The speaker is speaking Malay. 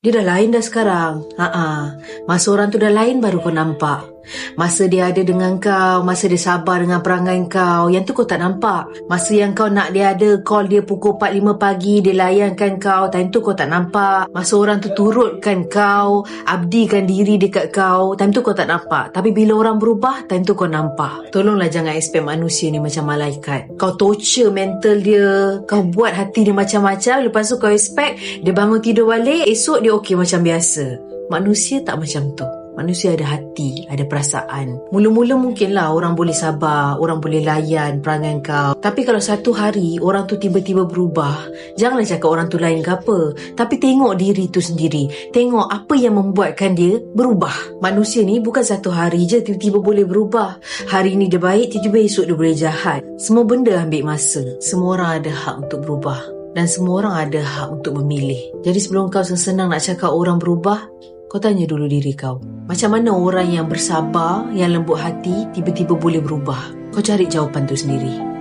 Dia dah lain dah sekarang. Masa orang tu dah lain baru kau nampak. Masa dia ada dengan kau, masa dia sabar dengan perangai kau, yang tu kau tak nampak. Masa yang kau nak dia ada, call dia pukul 4-5 pagi, dia layankan kau, time tu kau tak nampak. Masa orang tu turutkan kau, abdikan diri dekat kau, time tu kau tak nampak. Tapi bila orang berubah, time tu kau nampak. Tolonglah jangan expect manusia ni macam malaikat. Kau torture mental dia, kau buat hati dia macam-macam, lepas tu kau expect dia bangun tidur balik, esok dia okey macam biasa. Manusia tak macam tu. Manusia ada hati, ada perasaan. Mula-mula mungkinlah orang boleh sabar, orang boleh layan perangai kau. Tapi kalau satu hari orang tu tiba-tiba berubah, janganlah cakap orang tu lain ke apa. Tapi tengok diri tu sendiri. Tengok apa yang membuatkan dia berubah. Manusia ni bukan satu hari je tiba-tiba boleh berubah. Hari ni dia baik, tiba-tiba esok dia boleh jahat. Semua benda ambil masa. Semua orang ada hak untuk berubah. Dan semua orang ada hak untuk memilih. Jadi sebelum kau senang nak cakap orang berubah, kau tanya dulu diri kau. Macam mana orang yang bersabar, yang lembut hati, tiba-tiba boleh berubah? Kau cari jawapan tu sendiri.